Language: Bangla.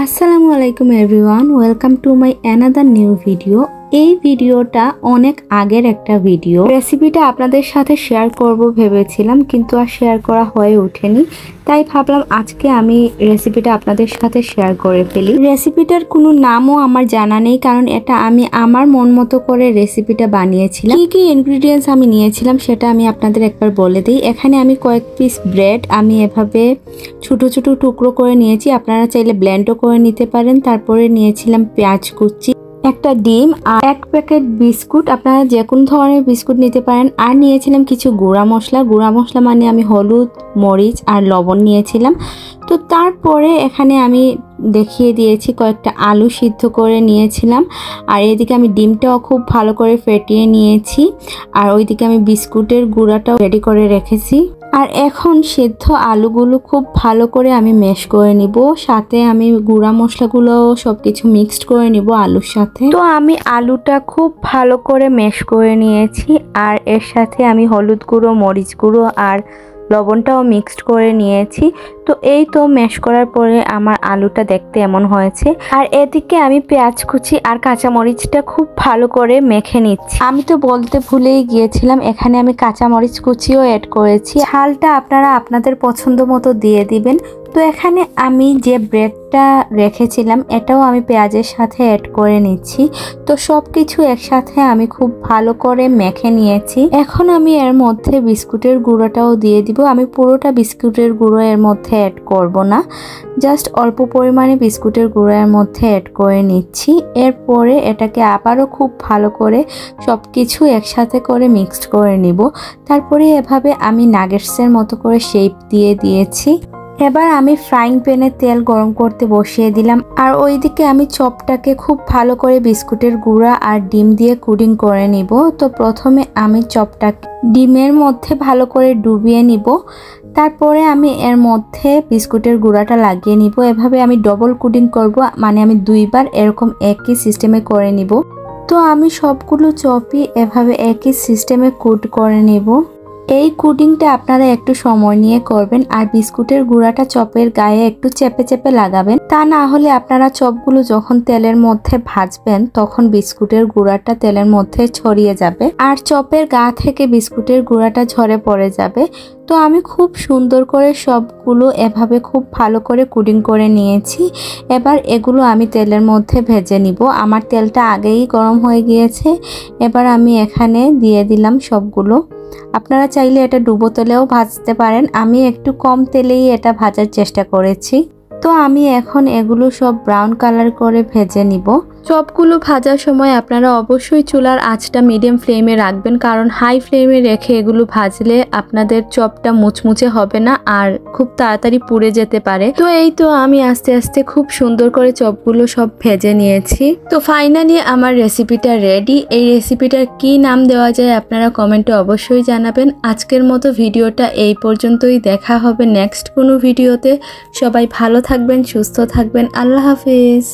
আসসালামু আলাইকুম everyone, welcome to my another new video. এই ভিডিওটা অনেক আগের একটা ভিডিও। রেসিপিটা আপনাদের সাথে শেয়ার করব ভেবেছিলাম, কিন্তু আর শেয়ার করা হয়ে ওঠেনি। তাই ভাবলাম আজকে আমি রেসিপিটা আপনাদের সাথে শেয়ার করে ফেলি। রেসিপিটার কোনো নামও আমার জানা নেই, কারণ এটা আমি আমার মন মতো করে রেসিপিটা বানিয়েছিলাম। কি কি ইনগ্রিডিয়েন্টস আমি নিয়েছিলাম সেটা আমি আপনাদের একবার বলে দিই। এখানে আমি কয়েক পিস ব্রেড আমি এভাবে ছোট ছোট টুকরো করে নিয়েছি, আপনারা চাইলে ব্লেন্ডও করে নিতে পারেন। তারপরে নিয়েছিলাম পেঁয়াজ কুচি, একটা ডিম আর এক প্যাকেট বিস্কুট, আপনারা যে কোনো ধরনের বিস্কুট নিতে পারেন। আর নিয়েছিলাম কিছু গুঁড়া মশলা মানে আমি হলুদ, মরিচ আর লবণ নিয়েছিলাম। তো তারপরে এখানে আমি দেখিয়ে দিয়েছি কয়েকটা আলু সিদ্ধ করে নিয়েছিলাম। আর এদিকে আমি ডিমটাও খুব ভালো করে ফেটিয়ে নিয়েছি, আর ওইদিকে আমি বিস্কুটের গুঁড়াটাও রেডি করে রেখেছি। আর এখন সিদ্ধ আলুগুলো খুব ভালো করে আমি ম্যাশ করে নিব, সাথে আমি গুঁড়া মশলাগুলো সবকিছু মিক্সড করে নিব আলুর সাথে। তো আমি আলুটা খুব ভালো করে ম্যাশ করে নিয়েছি, আর এর সাথে আমি হলুদ গুঁড়ো, মরিচ গুঁড়ো আর লবণটাও মিক্সড করে নিয়েছি। তো এই তো ম্যাশ করার পরে আমার আলুটা দেখতে এমন হয়েছে। আর এদিকে আমি পেঁয়াজ কুচি আর কাঁচামরিচটা খুব ভালো করে মেখে নিচ্ছি। আমি তো বলতে ভুলেই গিয়েছিলাম, এখানে আমি কাঁচামরিচ কুচিও অ্যাড করেছি। ঝালটা আপনারা আপনাদের পছন্দ মতো দিয়ে দিবেন। তো এখানে আমি যে ব্রেডটা রেখেছিলাম এটাও আমি পেঁয়াজের সাথে অ্যাড করে নিচ্ছি। তো সব কিছু একসাথে আমি খুব ভালো করে মেখে নিয়েছি। এখন আমি এর মধ্যে বিস্কুটের গুঁড়োটাও দিয়ে দিব। আমি পুরোটা বিস্কুটের গুঁড়ো এর মধ্যে অ্যাড করব না, জাস্ট অল্প পরিমাণে বিস্কুটের গুঁড়ো এর মধ্যে অ্যাড করে নিচ্ছি। এরপরে এটাকে আবারও খুব ভালো করে সব কিছু একসাথে করে মিক্সড করে নিব। তারপরে এভাবে আমি নাগেটসের মতো করে শেপ দিয়ে দিয়েছি। এবার আমি ফ্রাইং প্যানে তেল গরম করতে বসিয়ে দিলাম, আর ওইদিকে আমি চপটাকে খুব ভালো করে বিস্কুটের গুঁড়া আর ডিম দিয়ে কুডিং করে নিব। তো প্রথমে আমি চপটাকে ডিমের মধ্যে ভালো করে ডুবিয়ে নিব, তারপরে আমি এর মধ্যে বিস্কুটের গুঁড়াটা লাগিয়ে নিব। এভাবে আমি ডবল কুডিং করব, মানে আমি দুইবার এরকম একই সিস্টেমে করে নিব। তো আমি সবগুলো চপই এভাবে একই সিস্টেমে কুট করে নিব। এই কুডিংটা আপনারা একটু সময় নিয়ে করবেন, আর বিস্কুটের গুঁড়াটা চপের গায়ে একটু চেপে চেপে লাগাবেন। তা না হলে আপনারা চপগুলো যখন তেলের মধ্যে ভাজবেন তখন বিস্কুটের গুঁড়াটা তেলের মধ্যে ছড়িয়ে যাবে, আর চপের গা থেকে বিস্কুটের গুঁড়াটা ঝরে পড়ে যাবে। তো আমি খুব সুন্দর করে সবগুলো এভাবে খুব ভালো করে কুডিং করে নিয়েছি। এবার এগুলো আমি তেলের মধ্যে ভেজে নিব। আমার তেলটা আগেই গরম হয়ে গিয়েছে। এবার আমি এখানে দিয়ে দিলাম সবগুলো। আপনারা চাইলে এটা ডুবো তেলেও ভাজতে পারেন, আমি একটু কম তেলেই এটা ভাজার চেষ্টা করেছি। তো আমি এখন এগুলো সব ব্রাউন কালার করে ভেজে নিব। চপগুলো ভাজার সময় আপনারা অবশ্যই চুলার আঁচটা মিডিয়াম ফ্লেমে রাখবেন, কারণ হাই ফ্লেমে রেখে এগুলো ভাজলে আপনাদের চপটা মুচমুচে হবে না আর খুব তাড়াতাড়ি পুড়ে যেতে পারে। তো এই তো আমি আস্তে আস্তে খুব সুন্দর করে চপগুলো সব ভেজে নিয়েছি। তো ফাইনালি আমার রেসিপিটা রেডি। এই রেসিপিটার কি নাম দেওয়া যায় আপনারা কমেন্টে অবশ্যই জানাবেন। আজকের মতো ভিডিওটা এই পর্যন্তই, দেখা হবে নেক্সট কোনো ভিডিওতে। সবাই ভালো থাকবেন, সুস্থ থাকবেন। আল্লাহ হাফেজ।